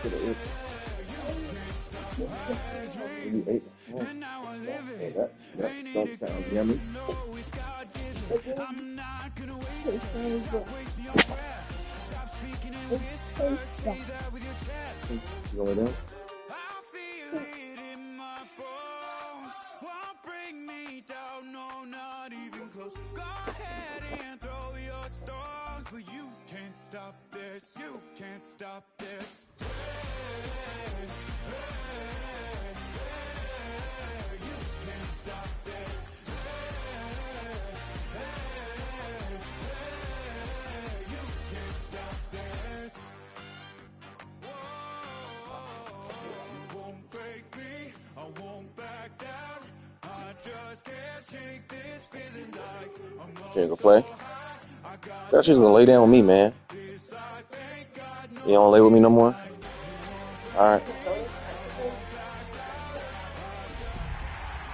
That don't sound yummy. Going down. Stop this, you can't stop this. You can't stop this. You can't stop this. You won't break me, I won't back down. I just can't shake this feeling like I'm Can't go play. Thought she was gonna lay down with me, man. You don't lay with me no more? Alright.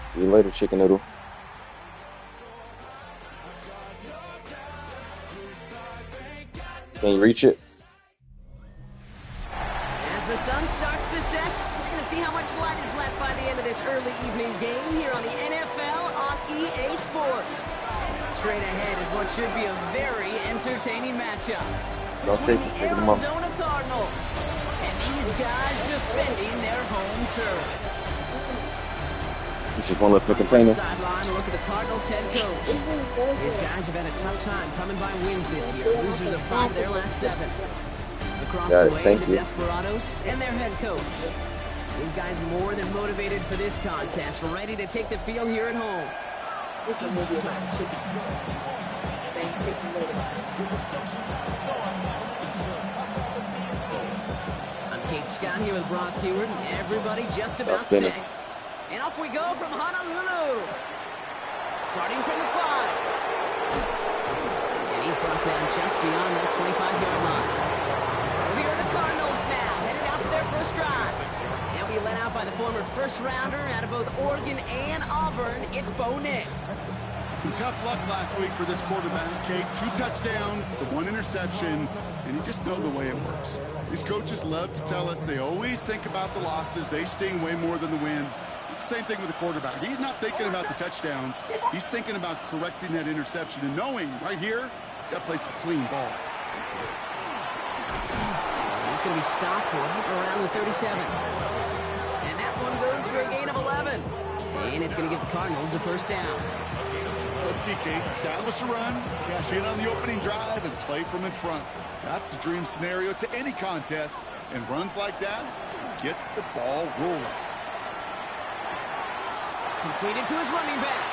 See you later, chicken noodle. Can you reach it? As the sun starts to set, we're going to see how much light is left by the end of this early evening game here on the NFL on EA Sports. Straight ahead is what should be a very entertaining matchup between the Arizona Cardinals and these guys defending their home turf. This is one left in the container. Sideline, look at the Cardinals head coach. These guys have had a tough time coming by wins this year. Losers of 5 their last 7. Across the way, the Desperados and their head coach. These guys more than motivated for this contest, ready to take the field here at home. I'm Kate Scott here with Brock Heward, and everybody just about set. And off we go from Honolulu. Starting from the 5. And he's brought down just beyond that 25-yard line. So here are the Cardinals now, headed out for their first drive. They'll be led out by the former first-rounder out of both Oregon and Auburn. It's Bo Nix. Some tough luck last week for this quarterback, Kate. 2 touchdowns, the 1 interception, and you just know the way it works. These coaches love to tell us they always think about the losses. They sting way more than the wins. It's the same thing with the quarterback. He's not thinking about the touchdowns. He's thinking about correcting that interception and knowing right here, he's got to play some clean ball. He's going to be stopped right around the 37. And that one goes for a gain of 11. And it's going to give the Cardinals a first down. Let's see, Kate. Establish a run, cash in on the opening drive, and play from in front. That's the dream scenario to any contest. And runs like that gets the ball rolling. Completed to his running back.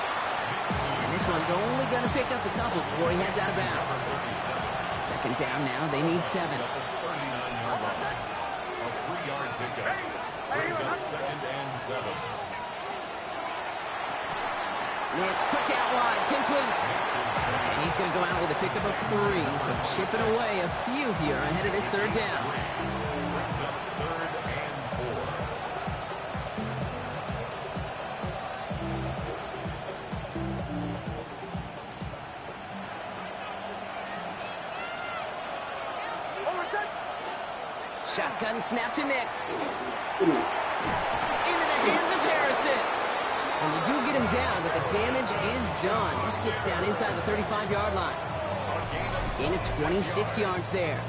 And this one's only going to pick up a couple before he heads out of bounds. Second down now. They need 7. A 3-yard pickup. Brings up 2nd and 7. Nix, quick out wide, complete. And he's going to go out with a pickup of 3. So chipping away a few here ahead of this third down. Brings up 3rd and 4. Shotgun snap to Nix. Into the hands of Harrison. And they do get him down, but the damage is done. This gets down inside the 35-yard line. Gain of 26 yards there.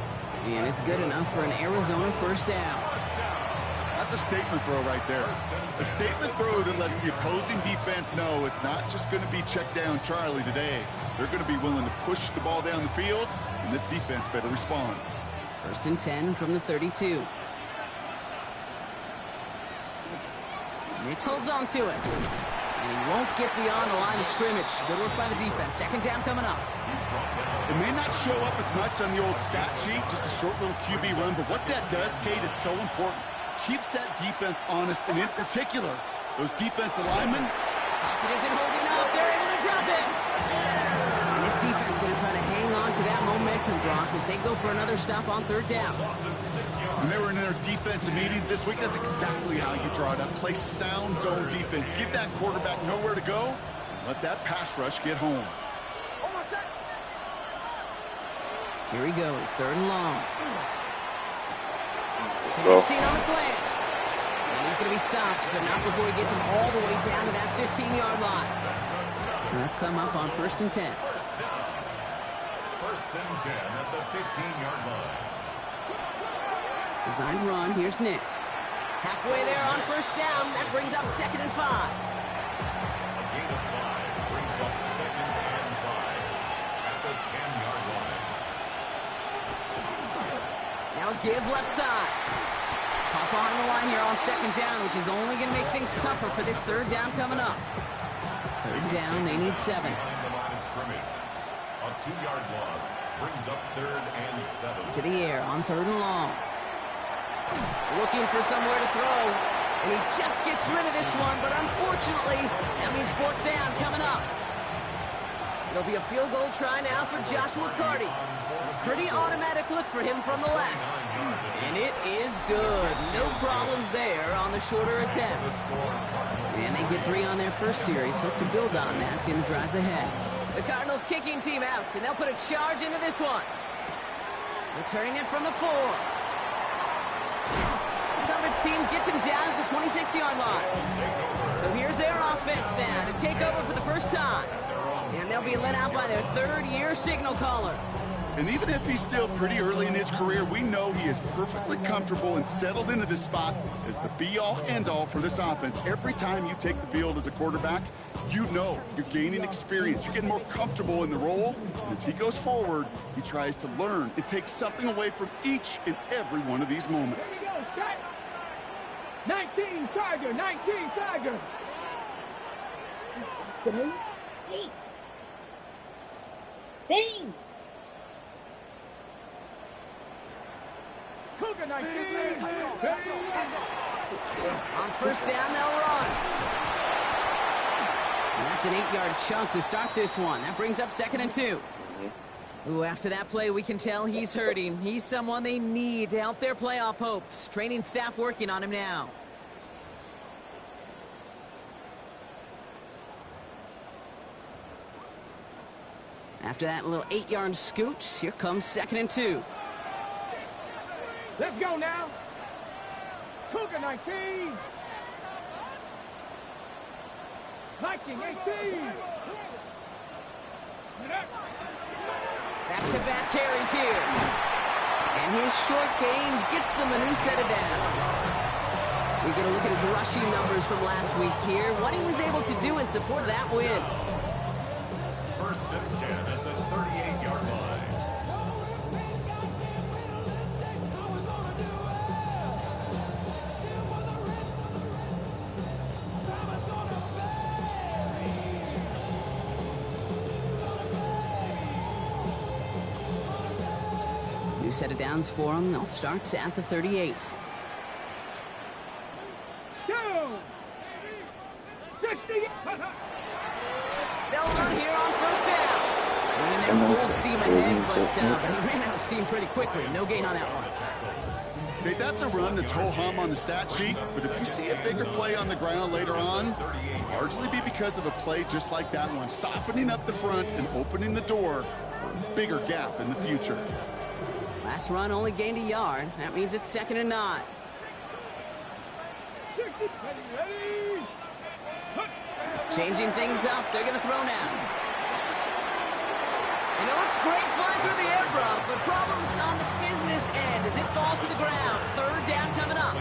And it's good enough for an Arizona first down. That's a statement throw right there. A statement throw that lets the opposing defense know it's not just going to be check down Charlie today. They're going to be willing to push the ball down the field, and this defense better respond. 1st and 10 from the 32. Nix holds on to it. And he won't get beyond the line of scrimmage. Good work by the defense. Second down coming up. It may not show up as much on the old stat sheet, just a short little QB run, but what that does, Kate, is so important. Keeps that defense honest, and in particular, those defensive linemen. Pocket isn't holding up. They're able to drop it. And this defense is going to try to hang on to that momentum, Brock, as they go for another stop on 3rd down. When they were in their defensive meetings this week, that's exactly how you draw it up. Play sound zone defense. Give that quarterback nowhere to go. And let that pass rush get home. Here he goes, 3rd and long. bro. Seen on the slant. And he's going to be stopped, but not before he gets him all the way down to that 15-yard line. They'll come up on 1st and 10. First and 10 at the 15-yard line. Designed run. Here's Nix. Halfway there on 1st down. That brings up 2nd and 5. A gain of 5 brings up 2nd and 5 at the 10-yard line. Now a give left side. Pop behind the line here on 2nd down, which is only going to make things tougher for this 3rd down coming up. 3rd down, they need 7. Behind the line of scrimmage. A 2-yard loss brings up 3rd and 7. To the air on 3rd and long. Looking for somewhere to throw. And he just gets rid of this one, but unfortunately, that means 4th down coming up. It'll be a field goal try now for Joshua Carty. Pretty automatic look for him from the left. And it is good. No problems there on the shorter attempt. And they get 3 on their first series. Hope to build on that in the drives ahead. The Cardinals kicking team out, and they'll put a charge into this one. Returning it from the 4. Coverage team gets him down at the 26-yard line. So here's their offense now to take over for the first time. And they'll be let out by their 3rd-year signal caller. And even if he's still pretty early in his career, we know he is perfectly comfortable and settled into this spot as the be-all, end-all for this offense. Every time you take the field as a quarterback, you know you're gaining experience. You're getting more comfortable in the role. And as he goes forward, he tries to learn and take something away from each and every one of these moments. 19 Tiger, 19 Tiger. 7, 8. Dang. Cougar 19. On 1st down, they'll run. And that's an 8-yard chunk to start this one. That brings up 2nd and 2. Ooh, after that play, we can tell he's hurting. He's someone they need to help their playoff hopes. Training staff working on him now. After that little 8-yard scoot, here comes 2nd and 2. Let's go now. Cougar 19. Viking 18. Back-to-back carries here. And his short game gets them a new set of downs. We get a look at his rushing numbers from last week here. What he was able to do in support of that win. First and 10 at the 38-yard line. New set of downs for him. They'll start at the 38. 60. They'll run here on 1st down. Running there full steam ahead, but he ran out of steam pretty quickly. No gain on that one. Okay, that's a run that's ho-hum on the stat sheet, but if you see a bigger play on the ground later on, largely be because of a play just like that one, softening up the front and opening the door for a bigger gap in the future. Last run only gained a yard. That means it's 2nd and 9. Changing things up. They're going to throw now. You know, it's great flying through the air, bro, but problems on the business end as it falls to the ground. 3rd down coming up.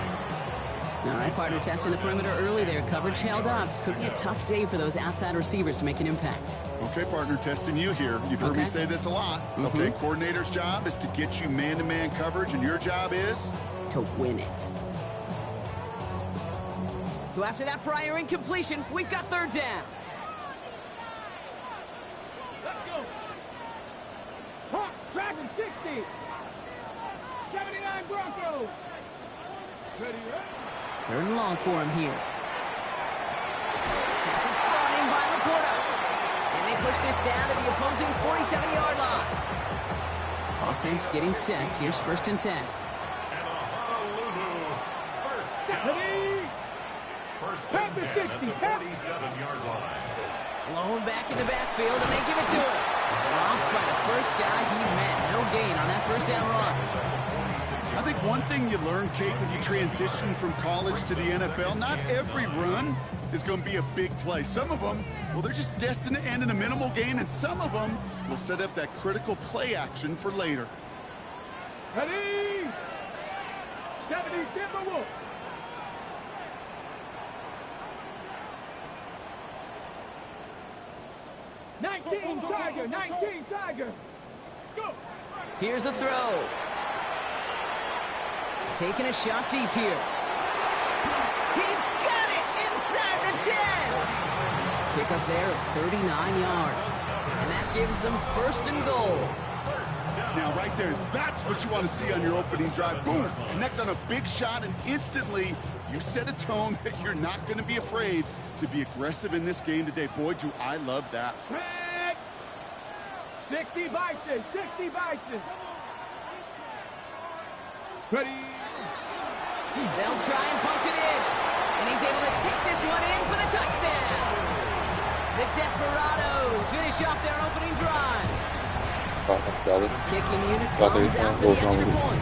All right, partner, testing the perimeter early there. Coverage held up. Could be a tough day for those outside receivers to make an impact. Okay, partner, testing you here. You've heard me say this a lot. Okay, coordinator's job is to get you man-to-man coverage, and your job is? To win it. So after that prior incompletion, we've got 3rd down. Let's go. Hawk, Dragon 60. 79 Broncos. Ready, right? 3rd and long for him here. Pass is brought in by Laporta. And they push this down to the opposing 47-yard line. Offense getting set. Here's 1st and 10. And a Honolulu first down. First and 10 at the 47-yard line. Blown back in the backfield, and they give it to him. Dropped by the first guy he met. No gain on that 1st down run. I think one thing you learn, Kate, when you transition from college to the NFL, not every run is going to be a big play. Some of them, well, they're just destined to end in a minimal gain, and some of them will set up that critical play action for later. Ready? 70 Timberwolves. 19 Tiger, 19 Tiger. Go. Here's a throw. Taking a shot deep here. He's got it inside the 10. Pick up there of 39 yards. And that gives them first and goal. Now, right there, that's what you want to see on your opening drive. Boom! Connect on a big shot, and instantly you set a tone that you're not going to be afraid to be aggressive in this game today. Boy, do I love that. 60 Bison, 60 Bison. Ready? They'll try and punch it in. And he's able to take this one in for the touchdown. The Desperados finish off their opening drive. Kicking unit comes out for the extra point.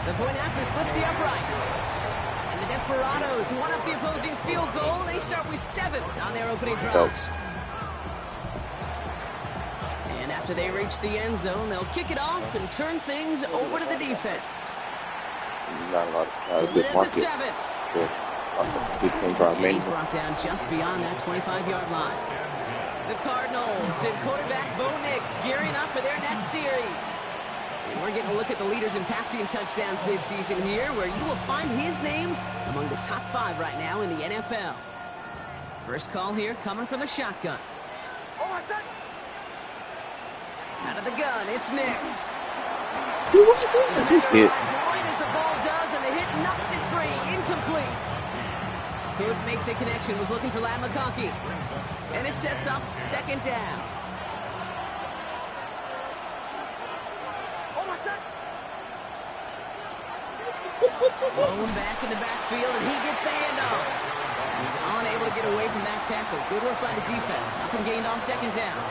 The point after splits the uprights. And the Desperados, who won up the opposing field goal, they start with 7 on their opening drive. And after they reach the end zone, they'll kick it off and turn things over to the defense. Not a lot of good market. 7. And he's brought down just beyond that 25-yard line. The Cardinals and quarterback Bo Nix gearing up for their next series. And we're getting a look at the leaders in passing touchdowns this season here, where you will find his name among the top 5 right now in the NFL. First call here coming from the shotgun. Out of the gun, it's Nix. Right as the ball does, and the hit knocks it free. Incomplete. Couldn't make the connection. Was looking for Lad McConkey. And it sets up second down. Blown back in the backfield, and he gets the handoff. He's unable to get away from that tackle. Good work by the defense. Nothing gained on second down.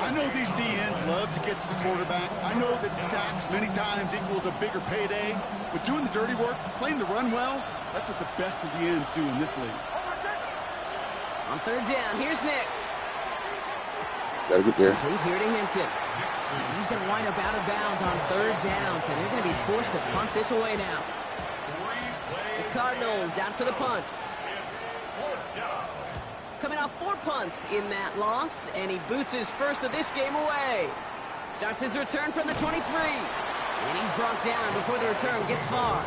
I know these DNs love to get to the quarterback. I know that sacks many times equals a bigger payday. But doing the dirty work, playing to run well, that's what the best of the ends do in this league. On third down, here's Nix. Gotta get there. Complete here to Hampton. He's going to wind up out of bounds on third down, so they're going to be forced to punt this away now. The Cardinals out for the punt. Coming off 4 punts in that loss, and he boots his first of this game away. Starts his return from the 23. And he's brought down before the return gets far.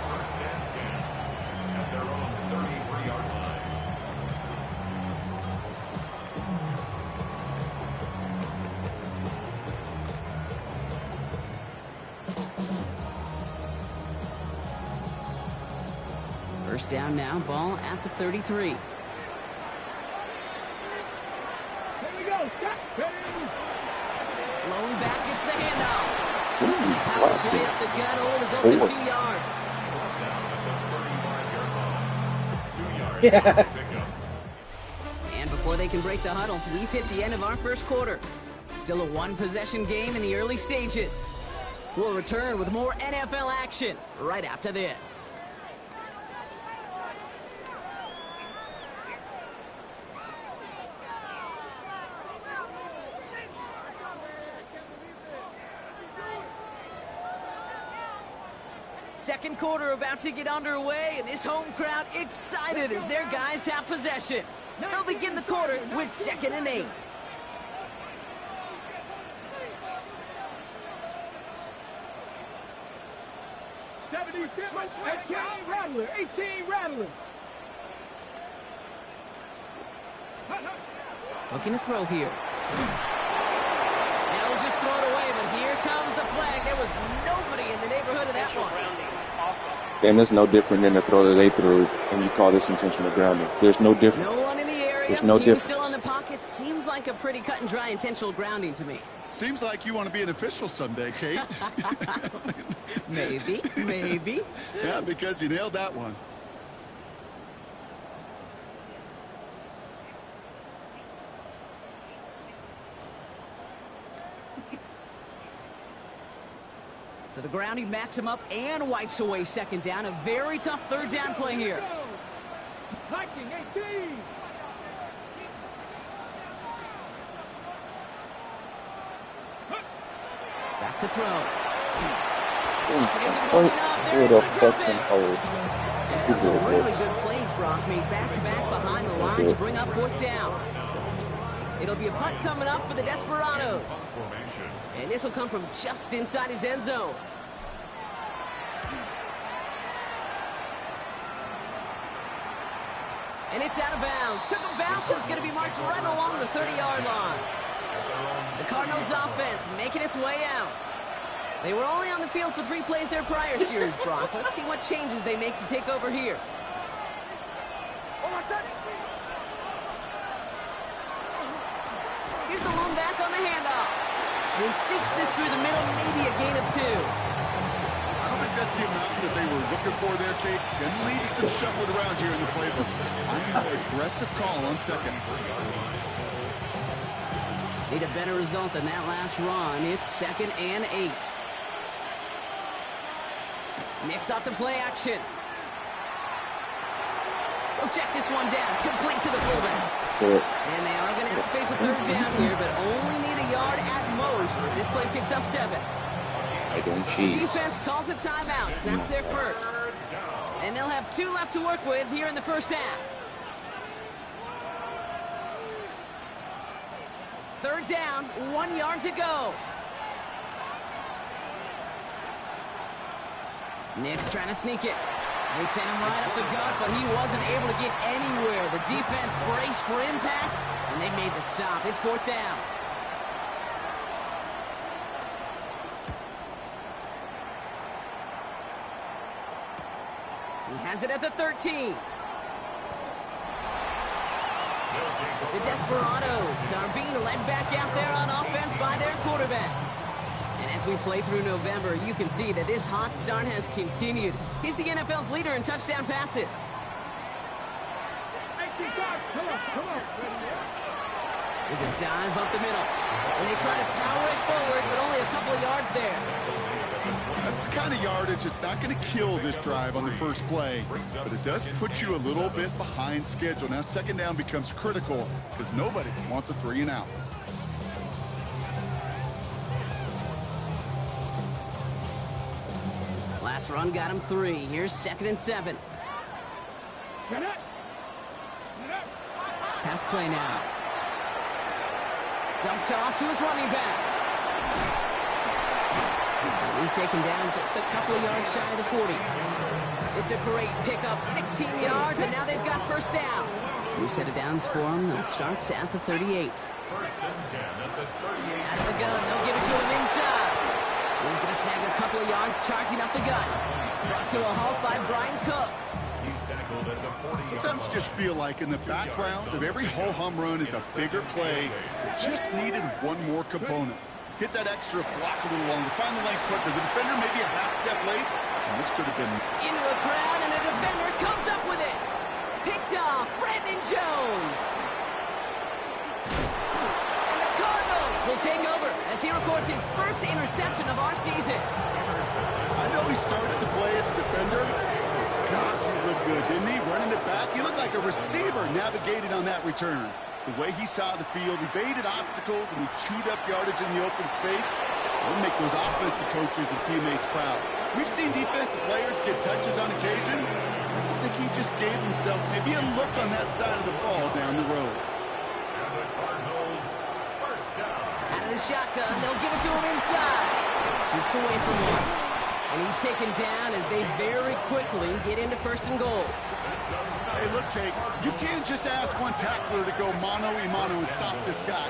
First down now, ball at the 33. Here we go. Blown back, it's the handoff. The power play up the gut hole results in 2 yards. Yeah. And before they can break the huddle, we've hit the end of our first quarter. Still a one-possession game in the early stages. We'll return with more NFL action right after this. Second quarter about to get underway, and this home crowd excited as their guys have possession. They'll begin the quarter with 2nd and 8. Rattler, 18 Rattler. Looking to throw here. Now we'll just throw it away, but here comes the flag. There was nobody in the neighborhood of that one. Damn, there's no different than the throw that they threw, and you call this intentional grounding. There's no difference. No one in the area. There's no he difference. was still in the pocket. Seems like a pretty cut and dry intentional grounding to me. Seems like you want to be an official someday, Kate. Maybe, maybe. Yeah, because you nailed that one. To the ground, he backs him up and wipes away second down. A very tough third down play here. Viking 18. Back to throw. Good affection hold. Really good plays, Brock. Made back-to-back behind the line to bring up fourth down. It'll be a punt coming up for the Desperados. And this will come from just inside his end zone. And it's out of bounds. Took a bounce, and it's going to be marked right along the 30-yard line. The Cardinals offense making its way out. They were only on the field for 3 plays their prior series, Brock. Let's see what changes they make to take over here. Here's the lone back on the handoff. And he sneaks this through the middle, maybe a gain of 2. I don't think that's the amount that they were looking for there, Kate. Gonna lead to some shuffling around here in the playbook. I'm an aggressive call on second. Need a better result than that last run. It's 2nd and 8. Mix off the play action. We'll check this one down. Complete to the fullback. Sure. And they are going to have to face a third down here, but only need a yard at most as this play picks up 7. I don't cheese. Defense calls a timeout. So that's their first. And they'll have 2 left to work with here in the first half. Third down, 1 yard to go. Nick's trying to sneak it. They sent him right up the gut, but he wasn't able to get anywhere. The defense braced for impact, and they made the stop. It's 4th down. He has it at the 13. The Desperados are being led back out there on offense by their quarterback. And as we play through November, you can see that this hot start has continued. He's the NFL's leader in touchdown passes. There's a dive up the middle. And they try to power it forward, but only a couple of yards there. That's the kind of yardage that's not going to kill this drive on the first play, but it does put you a little bit behind schedule. Now second down becomes critical because nobody wants a 3 and out. Last run got him 3. Here's 2nd and 7. Pass play now. Dumped off to his running back. He's taken down just a couple of yards shy of the 40. It's a great pickup, 16 yards, and now they've got first down. New set of downs for him. It starts at the 38. First and 10 at the 38. Out of the gun, they'll give it to him inside. He's going to snag a couple of yards, charging up the gut. Brought to a halt by Brian Cook. He's tackled at the 40. Sometimes you just feel like in the background of every ho-hum run is a bigger play. It just needed one more component. Hit that extra block a little longer. Find the lane quicker. The defender maybe a half step late. And this could have been... Into a crowd, and a defender comes up with it. Picked off, Brandon Jones. And the Cardinals will take over as he records his first interception of our season. I know he started to play as a defender. Gosh, he looked good, didn't he? Running it back. He looked like a receiver navigating on that return. The way he saw the field, he baited obstacles, and he chewed up yardage in the open space. It'll make those offensive coaches and teammates proud. We've seen defensive players get touches on occasion. I think he just gave himself maybe a look on that side of the ball down the road. And the Cardinals, first down. Out of the shotgun, they'll give it to him inside. Jukes away from one. And he's taken down as they very quickly get into 1st and goal. Hey, look, Kate, you can't just ask one tackler to go mano-a-mano and stop this guy.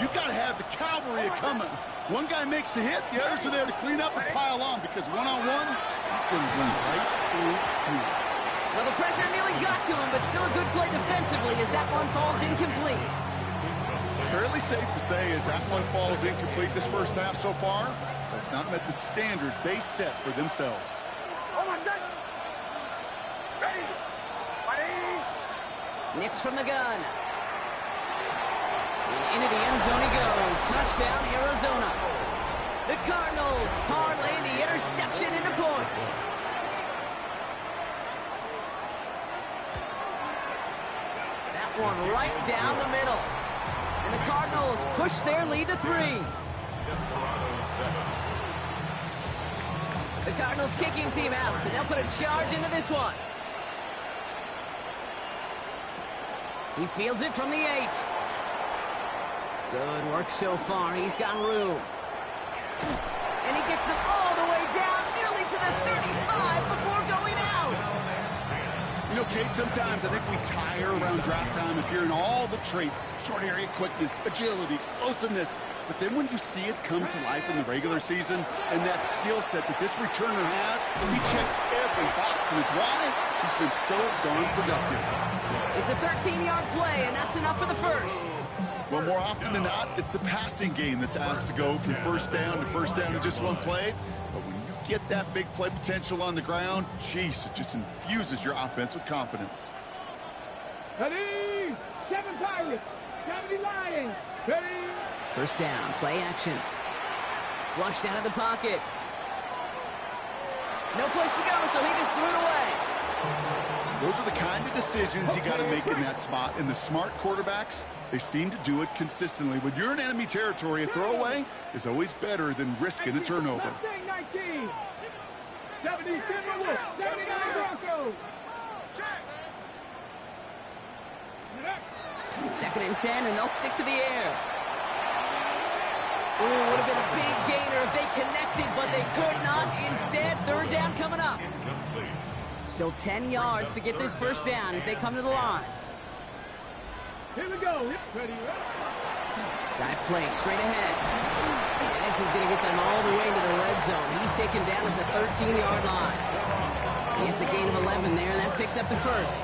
You got to have the cavalry coming. One guy makes a hit, the others are there to clean up and pile on because one-on-one, he's going to run right through you. Well, the pressure nearly got to him, but still a good play defensively as that one falls incomplete. Fairly safe to say as that one falls incomplete this first half so far, that's not met the standard they set for themselves. Nix from the gun. And into the end zone he goes. Touchdown, Arizona. The Cardinals parlay the interception. one right down the middle. And the Cardinals push their lead to 3. Desperados 7. The Cardinals kicking team out, so they'll put a charge into this one. He fields it from the 8. Good work so far. He's got room. And he gets them all the way down, nearly to the 35 before going out. You know, Kate, sometimes I think we tire around draft time of hearing all the traits, short area quickness, agility, explosiveness. But then when you see it come to life in the regular season and that skill set that this returner has, he checks every box, and it's why he's been so darn productive. It's a 13-yard play, and that's enough for the first. Well, more often than not, it's the passing game that's asked to go from first down in just one play. But when you get that big play potential on the ground, geez, it just infuses your offense with confidence. Ready? 7 Pirates. 70 Lions. Ready? First down, play action. Flushed out of the pocket. No place to go, so he just threw it away. Those are the kind of decisions you got to make in that spot. And the smart quarterbacks, they seem to do it consistently. When you're in enemy territory, a throwaway is always better than risking a turnover. 19. 70 Timberwolves. 79 Broncos. 2nd and 10, and they'll stick to the air. Ooh, would have been a big gainer if they connected, but they could not. Instead, 3rd down coming up. Still 10 yards to get this first down as they come to the line. Here we go. Ready? Dive play straight ahead. And this is going to get them all the way to the red zone. He's taken down at the 13-yard line. He gets a gain of 11 there, and that picks up the first.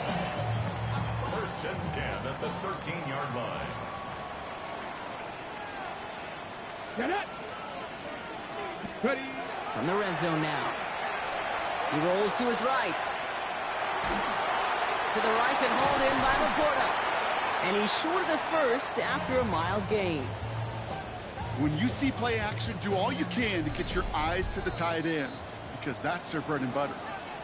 1st and 10 at the 13-yard line. Get it. Ready? From the red zone now. He rolls to his right. To the right and hauled in by Laporta. And he's short of the first after a mild gain. When you see play action, do all you can to get your eyes to the tight end, because that's their bread and butter.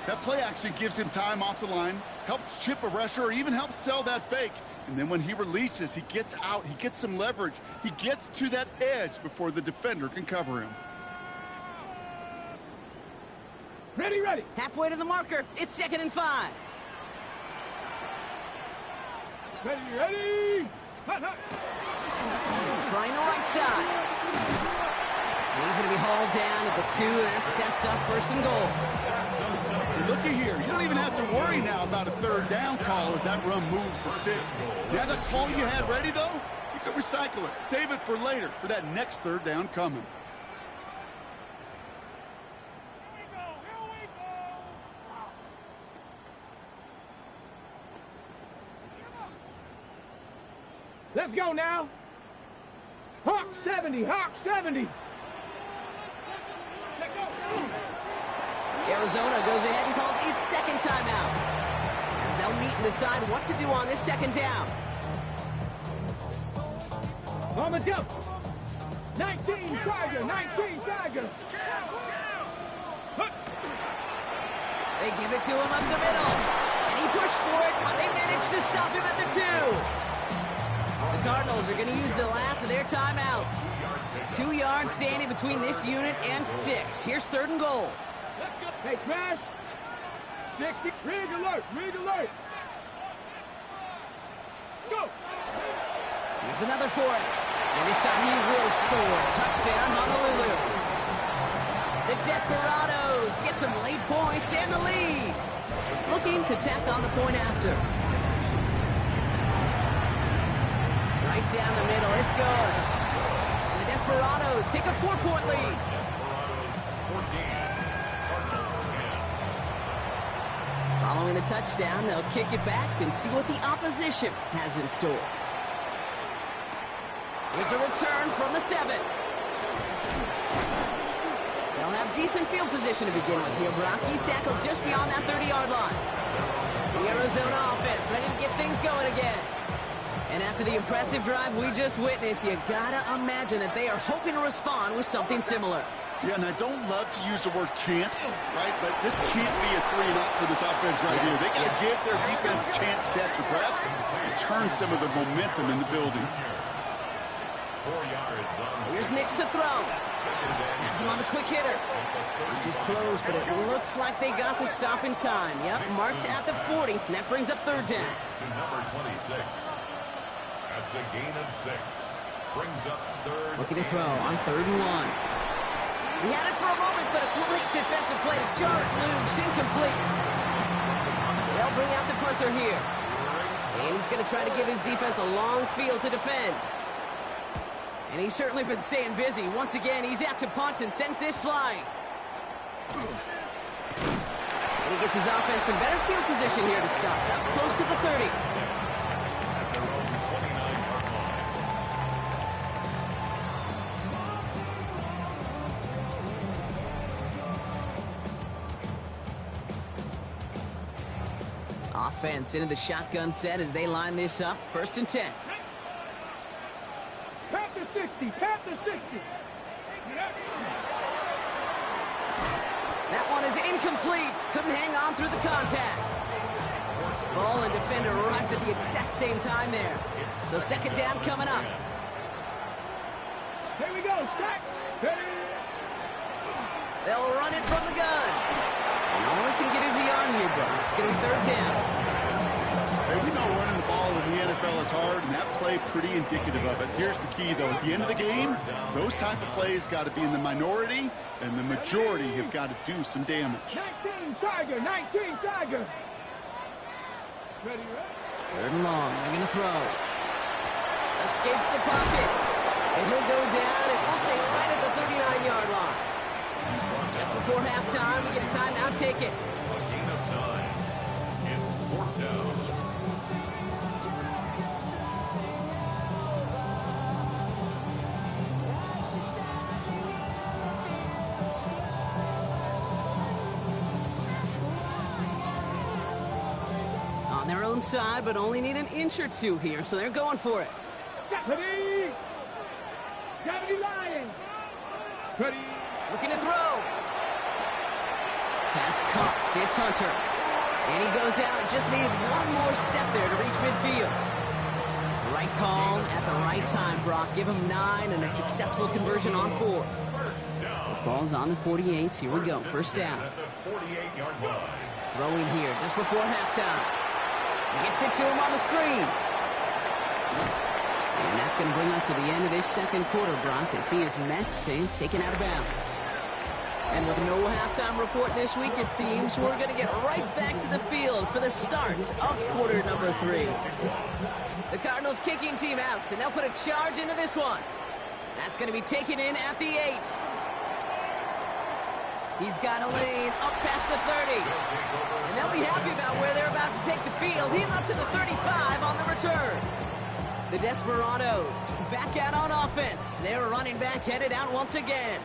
That play action gives him time off the line, helps chip a rusher, or even helps sell that fake. And then when he releases, he gets out, he gets some leverage. He gets to that edge before the defender can cover him. Ready, ready. Halfway to the marker. It's 2nd and 5. Ready, ready. Hut, hut. Trying the right side. And he's going to be hauled down at the 2. That sets up 1st and goal. Looky here. You don't even have to worry now about a 3rd down call as that run moves the sticks. Yeah, that call you had ready, though, you can recycle it. Save it for later for that next 3rd down coming. Let's go now. Hawk 70. Hawk 70. Let's go. Arizona goes ahead and calls its 2nd timeout, as they'll meet and decide what to do on this 2nd down. On the jump. 19 Tiger. 19 Tiger. They give it to him up the middle, and he pushed for it, but they managed to stop him at the 2. The Cardinals are going to use the last of their timeouts. 2 yards standing between this unit and 6. Here's 3rd and goal. Let's go. Hey, Crash. 60. Rig alert. Rig alert. Let's go. Here's another for it. And this time he will score. Touchdown, Honolulu. The Desperados get some late points and the lead. Looking to tack on the point after. Right down the middle, it's good. And the Desperados take a 4-point lead. Desperados 14, Cardinals 10. Following a touchdown, they'll kick it back and see what the opposition has in store. It's a return from the 7. They'll have decent field position to begin with here. Rockies tackled just beyond that 30-yard line. The Arizona offense ready to get things going again. And after the impressive drive we just witnessed, you gotta imagine that they are hoping to respond with something similar. Yeah, and I don't love to use the word can't, right? But this can't be a 3-and-up for this offense right here. They got to give their defense a chance to catch a breath and turn some of the momentum in the building. 4 yards on. Here's Nix to throw. Has him on the quick hitter. This is close, but it looks like they got the stop in time. Yep, marked at the 40, and that brings up third down. To number 26. That's a gain of 6. Brings up third. Looking to throw on 3rd and 1. He had it for a moment, but a great defensive play to jar it loose, incomplete. They'll bring out the punter here. And he's going to try to give his defense a long field to defend. And he's certainly been staying busy. Once again, he's out to punt and sends this flying. And he gets his offense in better field position here to stop. Up close to the 30. At their own 29-yard line. Offense into the shotgun set as they line this up. 1st and 10. Panther 60, Panther 60. That one is incomplete. Couldn't hang on through the contact. Ball and defender arrived at the exact same time there. So 2nd down coming up. Here we go, stack. Ready. They'll run it from the gun. And all he can get is a yard here, but it's going to be 3rd down. Hey, we know running the ball in the NFL is hard, and that play pretty indicative of it. Here's the key, though. At the end of the game, those type of plays got to be in the minority, and the majority have got to do some damage. 19 Tiger, 19 Tiger. Ready, ready. 3rd and long. They're going to throw. Escapes the pocket. And he'll go down, and we'll say right at the 39-yard line. Just before halftime, we get a timeout. Take it. A gain of 9. It's 4th down. On their own side, but only need an inch or two here, so they're going for it. Ready. Gravity Lions. Ready. Looking to throw. Pass caught. It's Hunter. And he goes out. Just needed one more step there to reach midfield. Right call at the right time, Brock. Give him 9 and a successful conversion on 4. The ball's on the 48. Here we go. 1st down. At the 48-yard line. Throwing here just before halftime. Gets it to him on the screen. And that's going to bring us to the end of this 2nd quarter, Brock, as he is met and taken out of bounds. And with no halftime report this week, it seems we're going to get right back to the field for the start of quarter number 3. The Cardinals kicking team out, and they'll put a charge into this one. That's going to be taken in at the 8. He's got a lane up past the 30. And they'll be happy about where they're about to take the field. He's up to the 35 on the return. The Desperados back out on offense. Their running back headed out once again.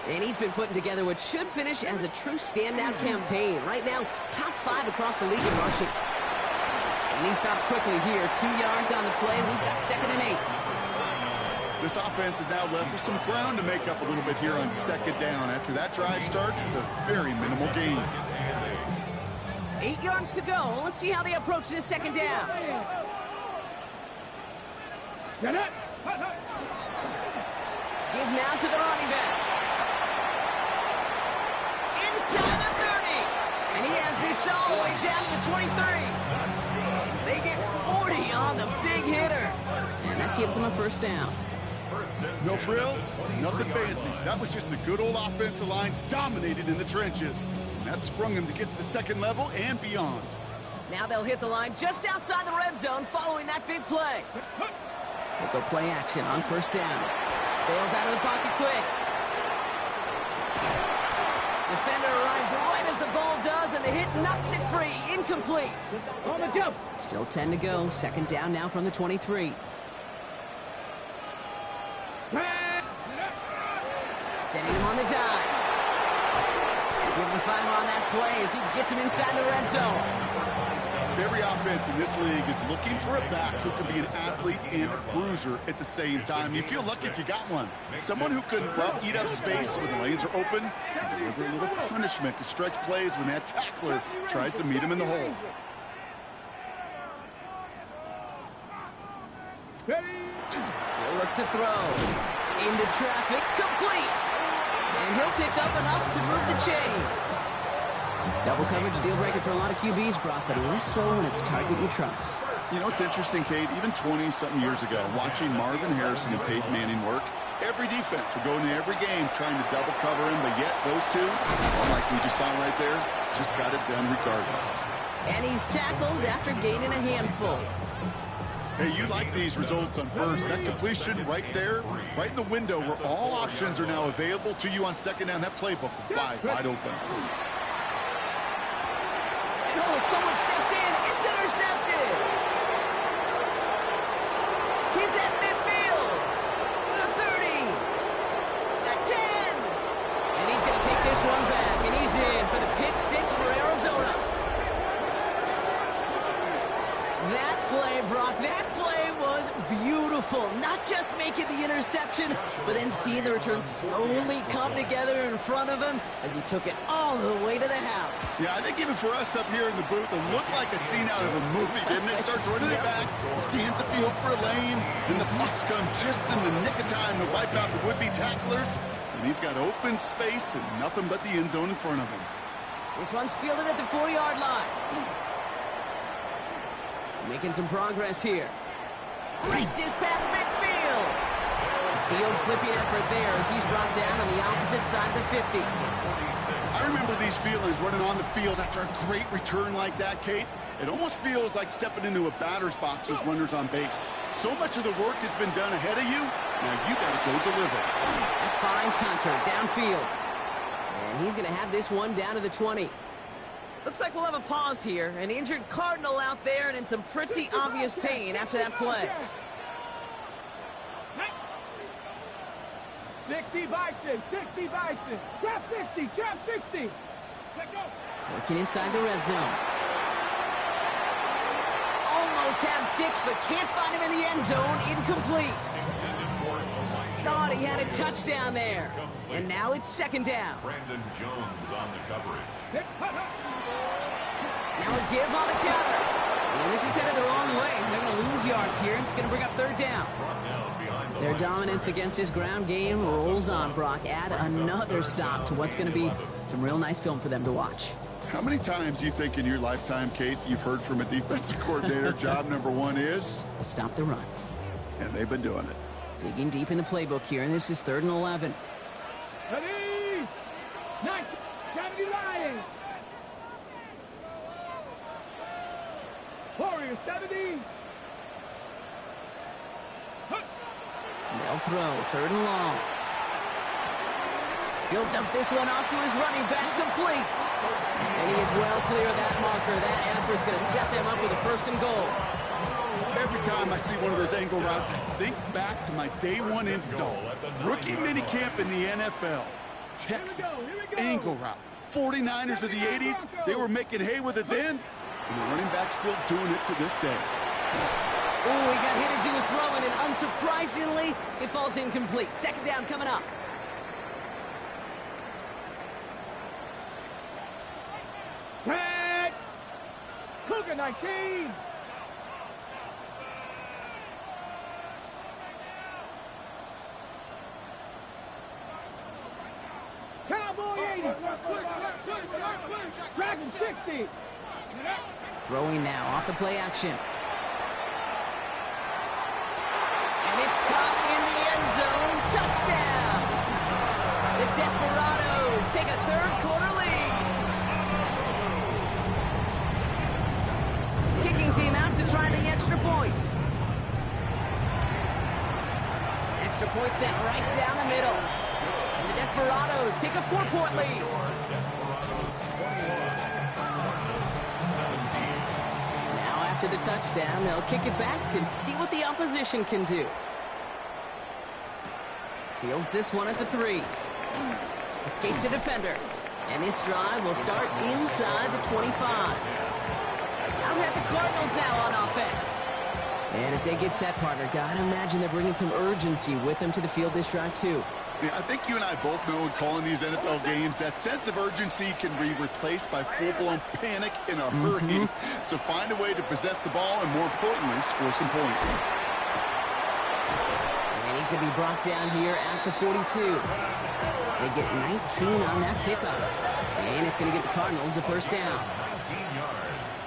And he's been putting together what should finish as a true standout campaign. Right now, top 5 across the league in rushing. And he stops quickly here. 2 yards on the play. We've got 2nd and 8. This offense is now left with some ground to make up a little bit here on 2nd down after that drive starts with a very minimal gain. 8 yards to go. Let's see how they approach this 2nd down. Get it. Give now to the running back. Inside the 30. And he has this all the way down to the 23. They get 40 on the big hitter. And that gives them a 1st down. No frills, nothing fancy. That was just a good old offensive line dominated in the trenches. And that sprung them to get to the 2nd level and beyond. Now they'll hit the line just outside the red zone following that big play. They'll go play action on 1st down. Bails out of the pocket quick. Defender arrives right as the ball does, and the hit knocks it free. Incomplete. On the jump. Still 10 to go. 2nd down now from the 23. Sending him on the dive. Give him 5 on that play as he gets him inside the red zone. Every offense in this league is looking for a back who can be an athlete and a bruiser at the same time. You feel lucky if you got one. Someone who can, well, eat up space when the lanes are open and deliver a little punishment to stretch plays when that tackler tries to meet him in the hole. He'll look to throw. Into traffic, complete. And he'll pick up enough to move the chains. Double coverage deal breaker for a lot of QBs, Brock, but less so when it's a target you trust. You know, it's interesting, Kate, even 20-something years ago, watching Marvin Harrison and Peyton Manning work, every defense would go into every game trying to double cover him, but yet those two, like we just saw right there, just got it done regardless. And he's tackled after gaining a handful. Hey, you like these results on first. That completion right there, right in the window where all options are now available to you on second down. That playbook wide open. And oh, someone stepped in. It's intercepted. He's at midfield. The 30. The 10. And he's going to take this one back. And he's in for the pick six for Arizona. That play, Brock, that play was beautiful. Not just making the interception, but then seeing the return slowly come together in front of him as he took it all the way to the house. Yeah, I think even for us up here in the booth, it looked like a scene out of a movie, didn't it? Starts running it back, scans the field for a lane, and the Bucs come just in the nick of time to wipe out the would-be tacklers. And he's got open space and nothing but the end zone in front of him. This one's fielded at the 4-yard line. Making some progress here. Races past midfield. Field flipping effort there as he's brought down on the opposite side of the 50. I remember these feelings running on the field after a great return like that, Kate. It almost feels like stepping into a batter's box with runners on base. So much of the work has been done ahead of you. Now you got to go deliver. That finds Hunter downfield. And he's going to have this one down to the 20. Looks like we'll have a pause here. An injured Cardinal out there and in some pretty obvious pain after that play. 60 Bison, 60 Bison. Trap 60, trap 60. Working inside the red zone. Almost had 6, but can't find him in the end zone. Incomplete. Thought he had a touchdown there. And now it's second down. Brandon Jones on the coverage. Now a give on the counter. And this is headed the wrong way. They're going to lose yards here. It's going to bring up third down. Their dominance against his ground game rolls on, Brock. Add another stop to what's going to be some real nice film for them to watch. How many times do you think in your lifetime, Kate, you've heard from a defensive coordinator, job number one is? Stop the run. And they've been doing it. Digging deep in the playbook here, and this is 3rd and 11. Ready? 9, 70 Lions. Warriors 70. They'll throw, 3rd and long. He'll dump this one off to his running back, complete. And he is well clear of that marker. That effort's going to set them up with a 1st and goal. Every time I see one of those angle routes, I think back to my day one install. Rookie minicamp in the NFL. Texas, angle route. 49ers of the 80s, they were making hay with it then, and the running back's still doing it to this day. Oh, he got hit as he was throwing, and unsurprisingly, it falls incomplete. Second down coming up. Tag. Cougar 19. Cowboy 80. Dragon 60. Throwing now off the play action. And it's caught in the end zone. Touchdown. The Desperados take a 3rd quarter lead. Kicking team out to try the extra point. Extra point sent right down the middle. And the Desperados take a 4-point lead. Now after the touchdown, they'll kick it back and see what the opposition can do. Fields this one at the 3. Escapes a defender. And this drive will start inside the 25. out at the Cardinals now on offense. And as they get set, partner, gotta imagine they're bringing some urgency with them to the field this drive, too. Yeah, I think you and I both know in calling these NFL games, that sense of urgency can be replaced by full-blown panic in a hurry. So find a way to possess the ball and, more importantly, score some points. And he's going to be brought down here at the 42. They get 19 on that pickup. And it's going to give the Cardinals a first down. 19 yards.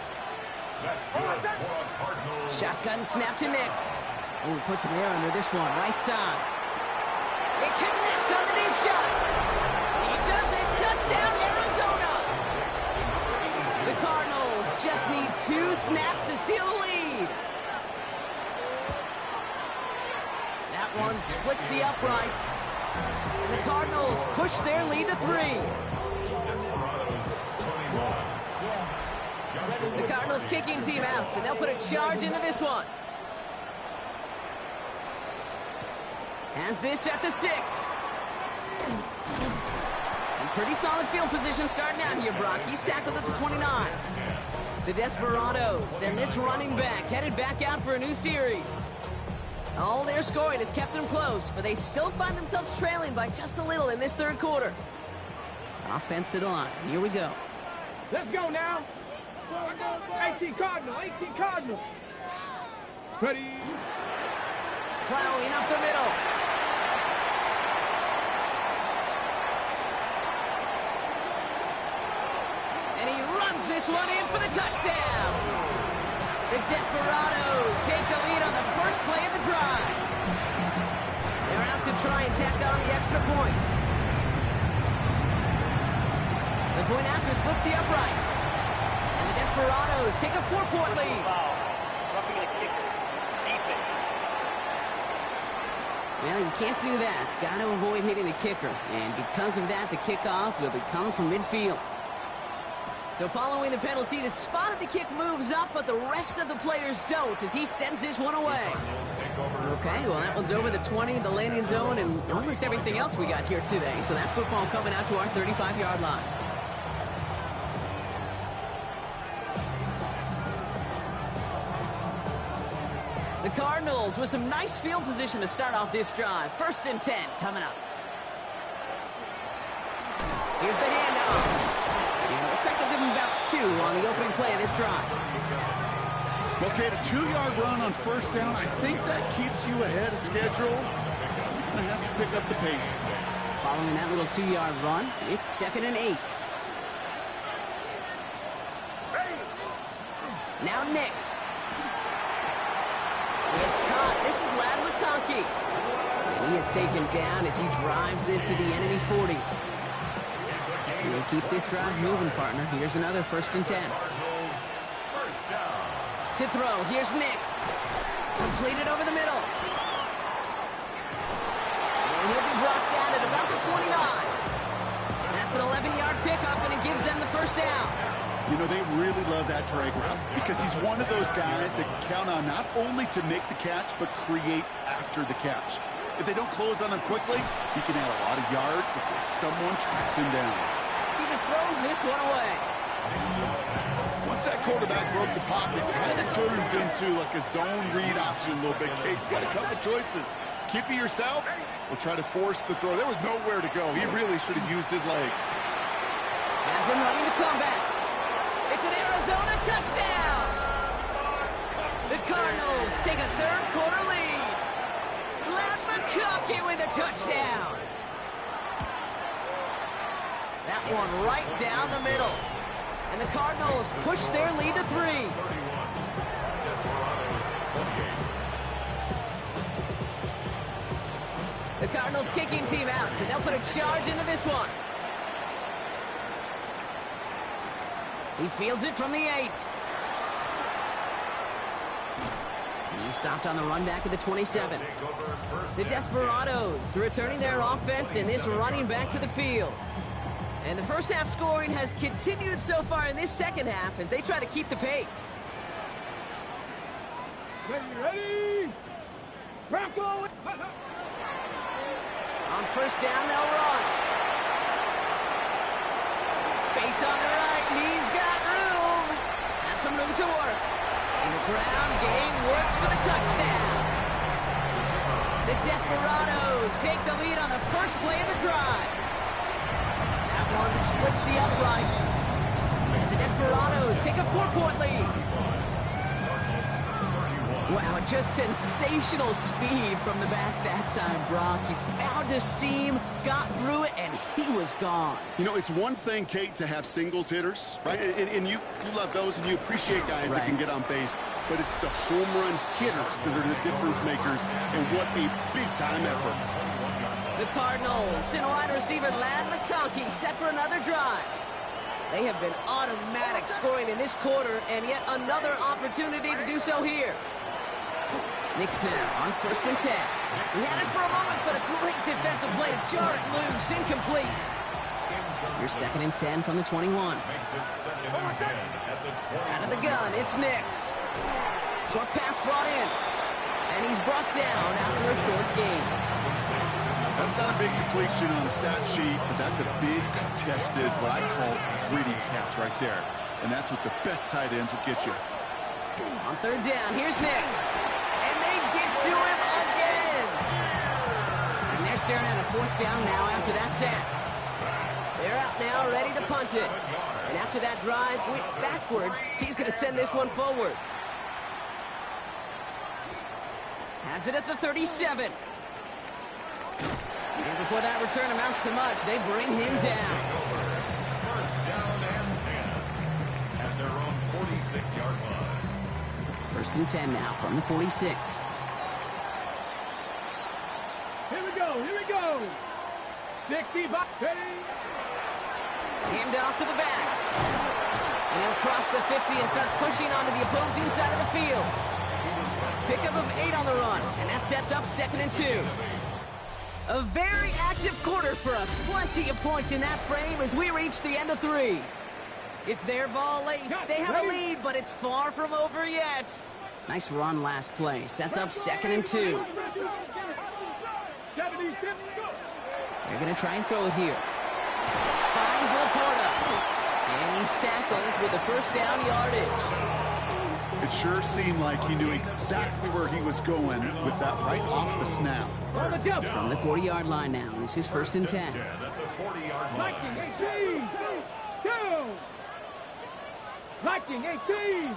That's good for a Cardinals. Shotgun snap to Nix. Oh, he puts some air under this one, right side. It connects on the deep shot. He does it. Touchdown, Arizona. The Cardinals just need 2 snaps to steal the lead. That one splits the uprights. And the Cardinals push their lead to 3. Desperados 21. The Cardinals kicking team out, and they'll put a charge into this one. Has this at the 6. And pretty solid field position starting out here, Brock. He's tackled at the 29. The Desperados and this running back headed back out for a new series. All their scoring has kept them close, but they still find themselves trailing by just a little in this third quarter. Offense to the line. Here we go. Let's go now. 18 Cardinal, 18 Cardinal. Ready. Plowing up the middle. And he runs this one in for the touchdown. The Desperados take the lead on the first play of the drive. They're out to try and tack on the extra point. The point after splits the uprights. And the Desperados take a 4-point lead. Well, you can't do that. Got to avoid hitting the kicker. And because of that, the kickoff will be coming from midfield. So following the penalty, the spot of the kick moves up, but the rest of the players don't as he sends this one away. Okay, well, that one's over the 20, the landing zone, and almost everything else we got here today. So that football coming out to our 35-yard line. The Cardinals with some nice field position to start off this drive. 1st and 10 coming up. Here's the handoff. Yeah, looks like they'll give him about 2 on the opening play of this drive. Okay, the 2-yard run on 1st down, I think that keeps you ahead of schedule. You're going to have to pick up the pace. Following that little 2-yard run, it's 2nd and 8. Now Nix. It's caught. This is Lad McConkey. And he is taken down as he drives this to the enemy 40. We'll keep this drive moving, partner. Here's another 1st and 10. To throw, here's Nix. Completed over the middle. And he'll be brought down at about the 29. That's an 11-yard pickup, and it gives them the first down. You know, they really love that drag route because he's one of those guys that can count on not only to make the catch, but create after the catch. If they don't close on him quickly, he can add a lot of yards before someone tracks him down. He just throws this one away. Once that quarterback broke the pocket, it kind of turns into like a zone read option a little bit. Kate, you got a couple choices. Keep it yourself or try to force the throw. There was nowhere to go. He really should have used his legs. Has him running the comeback. It's an Arizona touchdown. The Cardinals take a third quarter lead. Lad McConkey with a touchdown. That one right down the middle. And the Cardinals push their lead to 3. The Cardinals kicking team out, so they'll put a charge into this one. He fields it from the 8. He's stopped on the run back at the 27. The Desperados returning their offense and this running back to the field. And the first half scoring has continued so far in this second half as they try to keep the pace. Ready? Bronco! On 1st down, they'll run. Space on the right. He's got room. Has some room to work. And the ground game works for the touchdown. The Desperados take the lead on the first play of the drive. That one splits the uprights. And the Desperados take a 4-point lead. Wow, just sensational speed from the back that time, Brock. He found a seam, got through it, and he was gone. You know, it's one thing, Kate, to have singles hitters, right? And you love those, and you appreciate guys that can get on base. But it's the home run hitters that are the difference makers, and what a big-time effort. The Cardinals and wide receiver Lad McConkey set for another drive. They have been automatic scoring in this quarter, and yet another opportunity to do so here. Knicks now on 1st and 10. He had it for a moment, but a great defensive play to jar it loose. Incomplete. Here's 2nd and 10 from the 21. Out of the gun, it's Knicks. Short pass brought in. And he's brought down after a short gain. That's not a big completion on the stat sheet, but that's a big contested, what I call gritty catch right there. And that's what the best tight ends will get you. On 3rd down, here's Knicks. And they get to him again. And they're staring at a 4th down now after that sack. They're out now, ready to punt it. And after that drive went backwards, he's going to send this one forward. Has it at the 37. And before that return amounts to much, they bring him down. 1st down and 10 at their own 46-yard line. 1st and 10 now from the 46. Here we go, here we go. 60, ready. Hand off to the back. And he'll cross the 50 and start pushing onto the opposing side of the field. Pickup of 8 on the run, and that sets up 2nd and 2. A very active quarter for us. Plenty of points in that frame as we reach the end of 3. It's their ball late. They have a lead, but it's far from over yet. Nice run last play. Sets up 2nd and 2. They're going to try and throw it here. Finds Laporta. And he's tackled with the 1st down yardage. It sure seemed like he knew exactly where he was going with that right off the snap. From the 40-yard line now. This is 1st and 10. Liking 18. Go. Liking 18.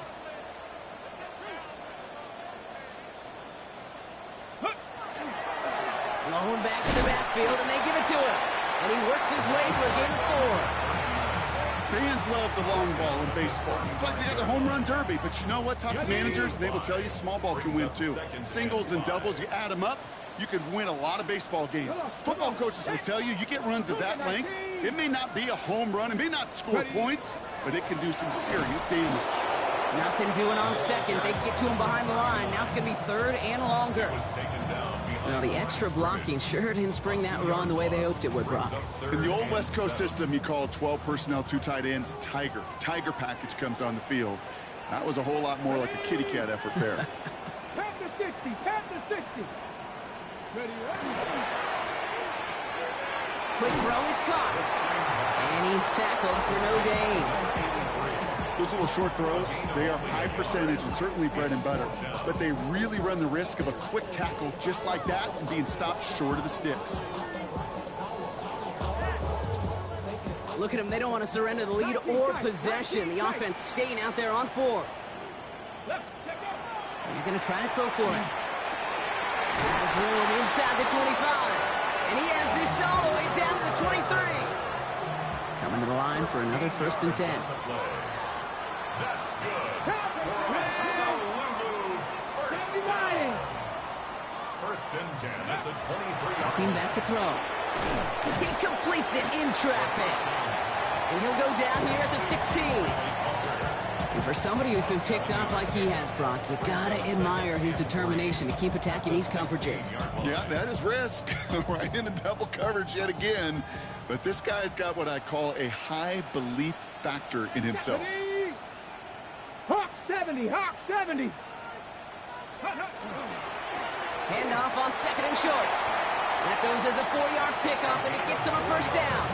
Blown back in the backfield, and they give it to him. And he works his way for a gain of 4. Fans love the long ball in baseball. It's like they got the home run derby, but you know what? Talk to managers, and they will tell you small ball can win too. Singles and doubles, you add them up, you could win a lot of baseball games. Football coaches will tell you, you get runs of that length, it may not be a home run, it may not score points, but it can do some serious damage. Nothing doing on 2nd. They get to him behind the line. Now it's going to be 3rd and longer. Well, the extra blocking sure didn't spring that run the way they hoped it would, Brock. In the old West Coast system, you call 12 personnel, 2 tight ends, Tiger. Tiger package comes on the field. That was a whole lot more like a kitty cat effort there. Pat the 60, pat the 60. Ready, ready. Quick throw is caught. And he's tackled for no gain. Those little short throws, they are high percentage and certainly bread and butter, but they really run the risk of a quick tackle just like that and being stopped short of the sticks. Look at them. They don't want to surrender the lead or possession. The offense staying out there on 4. They're going to try to throw for it. Has room inside the 25. And he has this all the way down to the 23. Coming to the line for another 1st and 10. That's good. First and 10 at the 23. Walking back to throw. He completes it in traffic. And he'll go down here at the 16. And for somebody who's been picked off like he has, Brock, you gotta admire his determination to keep attacking these coverages. Yeah, that is risk. Right into double coverage yet again. But this guy's got what I call a high belief factor in himself. Hawk 70, Hawk 70. Handoff on 2nd and short. That goes as a 4-yard pickup, and it gets him a 1st down.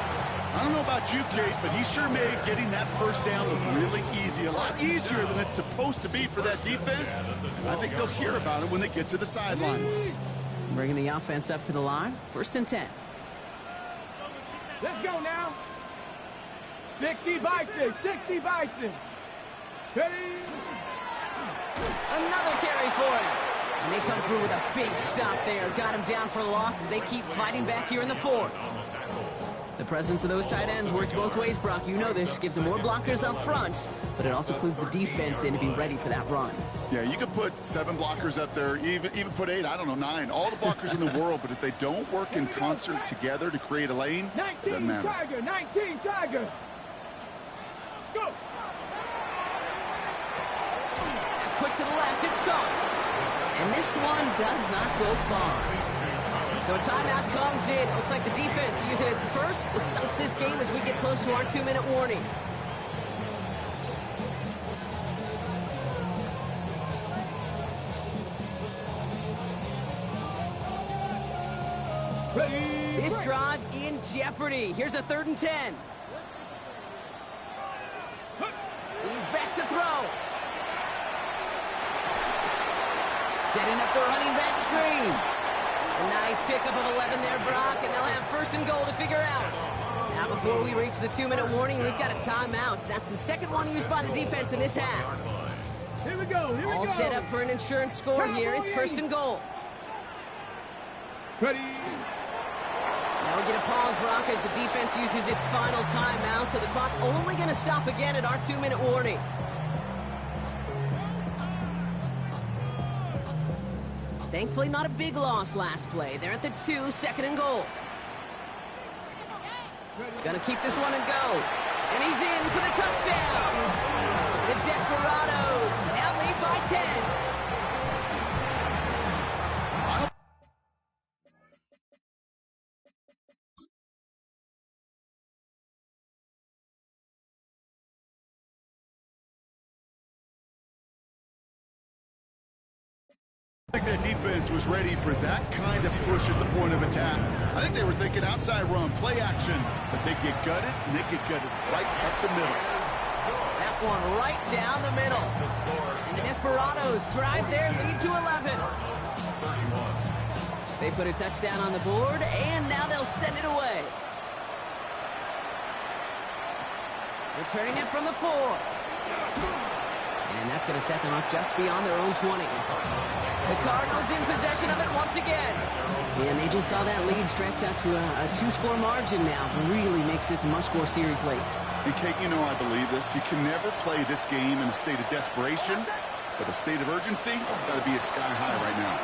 I don't know about you, Kate, but he sure made getting that first down look really easy. A lot easier than it's supposed to be for that defense. I think they'll hear about it when they get to the sidelines. Bringing the offense up to the line. 1st and 10. Let's go now. 60 Bison, 60 Bison. Ready? Another carry for him. And they come through with a big stop there. Got him down for losses. They keep fighting back here in the 4th. The presence of those tight ends works both ways, Brock. You know this. Gives them more blockers up front, but it also clues the defense in to be ready for that run. Yeah, you could put 7 blockers up there, even put 8, I don't know, 9. All the blockers in the world, but if they don't work in concert together to create a lane, it doesn't 19 matter. Tiger, 19 Tiger. Let's go. Quick to the left, it's caught. And this one does not go far. So a timeout comes in. Looks like the defense using its first stops this game as we get close to our 2-minute warning. Ready? This drive in jeopardy. Here's a 3rd and 10. He's back to throw. Setting up the running back screen. A nice pickup of 11 there, Brock, and they'll have 1st and goal to figure out. Now, before we reach the 2-minute warning, we've got a timeout. That's the 2nd one used by the defense in this half. Here we go, here we go. All set up for an insurance score here. It's 1st and goal. Ready? Now we get a pause, Brock, as the defense uses its final timeout, so the clock only going to stop again at our 2-minute warning. Thankfully, not a big loss last play. They're at the 2, 2nd and goal. Gonna keep this one and go. And he's in for the touchdown. The Desperados now lead by 10. I think that defense was ready for that kind of push at the point of attack. I think they were thinking outside run, play action, but they get gutted, and they get gutted right up the middle. That one right down the middle. And the Desperados drive their lead to 11. They put a touchdown on the board, and now they'll send it away. Returning it from the 4. And that's going to set them up just beyond their own 20. The Cardinals in possession of it once again. And they just saw that lead stretch out to a 2-score margin now. Really makes this a must-score series late. And Kate, you know I believe this. You can never play this game in a state of desperation, but a state of urgency got to be at sky high right now.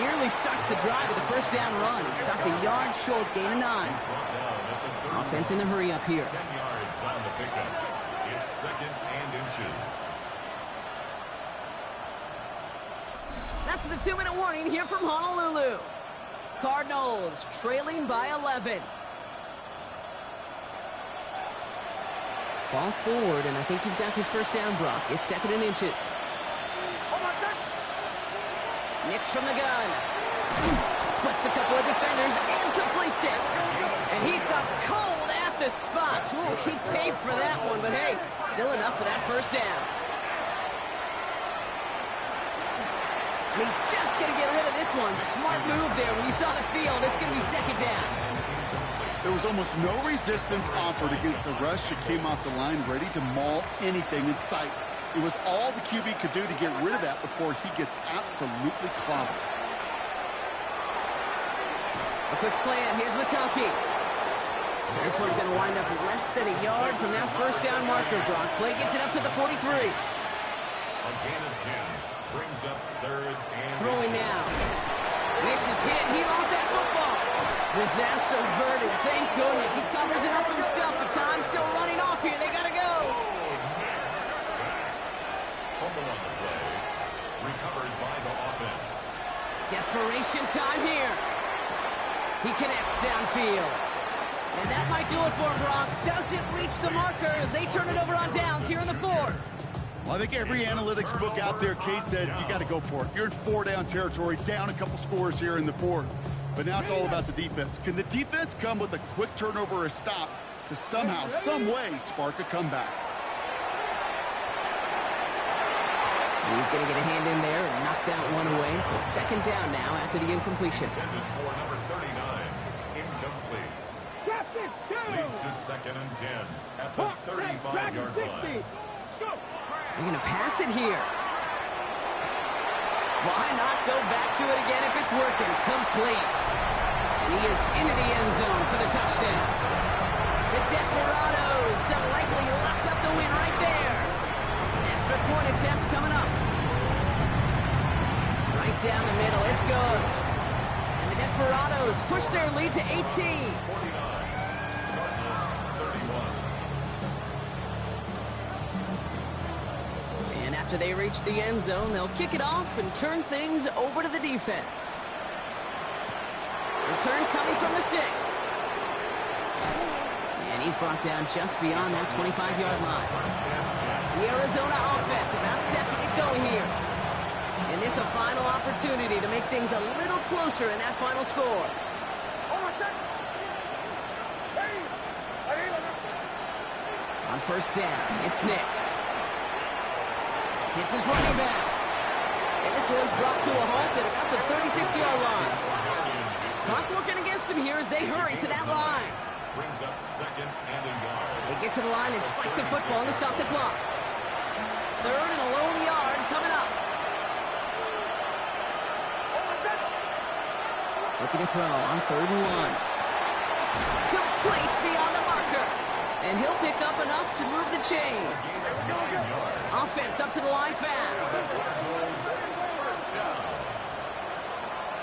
Nearly starts the drive with a 1st down run. Stopped a yard short, gain of 9. Offense in the hurry up here. 10 yards on the pickup. It's 2nd and inches. That's the 2-minute warning here from Honolulu. Cardinals trailing by 11. Fall forward, and I think you've got this 1st down, Brock. It's 2nd and inches. Nix from the gun. Splits a couple of defenders and completes it. And he stopped cold at the spot. Ooh, he paid for that one, but hey, still enough for that 1st down. And he's just going to get rid of this one. Smart move there. When you saw the field, it's going to be 2nd down. There was almost no resistance offered against the rush that came off the line ready to maul anything in sight. It was all the QB could do to get rid of that before he gets absolutely clobbered. A quick slant. Here's McConkey. This one's going to wind up less than a yard from that 1st down marker, Brock. Play gets it up to the 43. A gain of 10. Brings up 3rd and Throwing now. Nix is hit. He lost that football. Disaster averted. Thank goodness. He covers it up himself, but time's still running off here. They got to go. fumble on the play. Recovered by the offense. Desperation time here. He connects downfield. And that might do it for him, Brock. Doesn't reach the marker as they turn it over on downs here in the 4th. Well, I think every analytics book out there, Kate said, you got to go for it. You're in 4-down territory, down a couple scores here in the 4th. But now it's all about the defense. Can the defense come with a quick turnover or a stop to somehow, some way, spark a comeback? He's going to get a hand in there and knock that one away. So second down now after the incompletion. Intended for number 39, incomplete. Leads to second and 10 at the 35-yard line. They're going to pass it here. Why not go back to it again if it's working? Complete. And he is into the end zone for the touchdown. The Desperados have likely locked up the win right there. Extra point attempt coming up. Right down the middle. It's good. And the Desperados push their lead to 18. 49, Cardinals 31. And after they reach the end zone, they'll kick it off and turn things over to the defense. Return coming from the 6. And he's brought down just beyond that 25-yard line. The Arizona offense about set to get going here. And this a final opportunity to make things a little closer in that final score. On first down, it's Nix. Hits his running back. And this one's brought to a halt at about the 36-yard line. Clock working against him here as they hurry to that line. Brings up second and a yard. They get to the line and spike the football to stop the clock. Third and a lone yard coming up. Looking to throw on third and 1. Complete beyond the marker. And he'll pick up enough to move the chains. Offense up to the line fast. First down.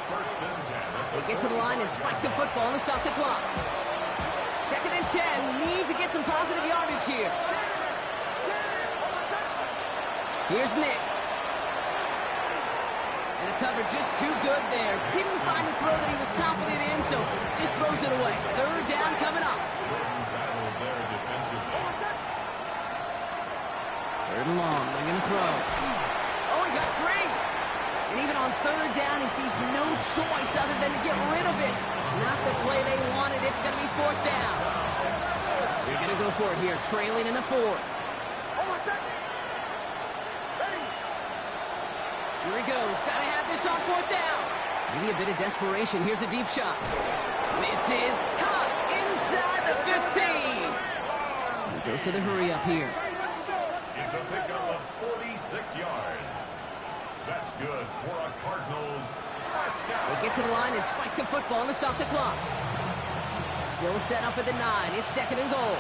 First and 10. They get to the line and spike the football to stop the clock. Second and 10. Need to get some positive yardage here. Here's Nix. And the cover just too good there. Didn't find the throw that he was confident in, so just throws it away. Third down coming up. Battle there defensively. Third and long. They're going to throw. Oh, he got free. And even on third down, he sees no choice other than to get rid of it. Not the play they wanted. It's going to be fourth down. They're going to go for it here, trailing in the fourth. Here he goes. Got to have this on fourth down. Maybe a bit of desperation. Here's a deep shot. This is caught inside the 15. And dose of the hurry up here. It's a pickup of 46 yards. That's good for a Cardinals first down. They get to the line and spike the football to stop the clock. Still set up at the 9. It's second and goal.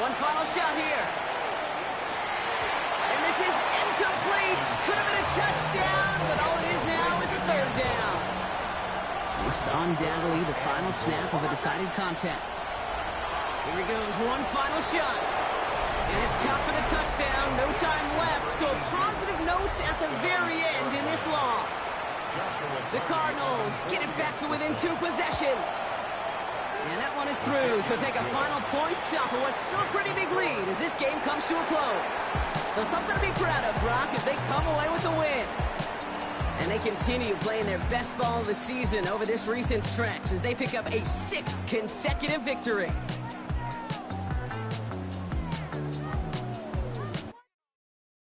One final shot here. And this is incomplete. Could have been a touchdown, but all it is now is a third down. It's undoubtedly the final snap of a decided contest. Here he goes, one final shot. And it's caught for the touchdown. No time left, so a positive note at the very end in this loss. The Cardinals get it back to within 2 possessions. And that one is through, so take a final point off of what's still a pretty big lead as this game comes to a close. So something to be proud of, Brock, as they come away with the win. And they continue playing their best ball of the season over this recent stretch as they pick up a 6th consecutive victory.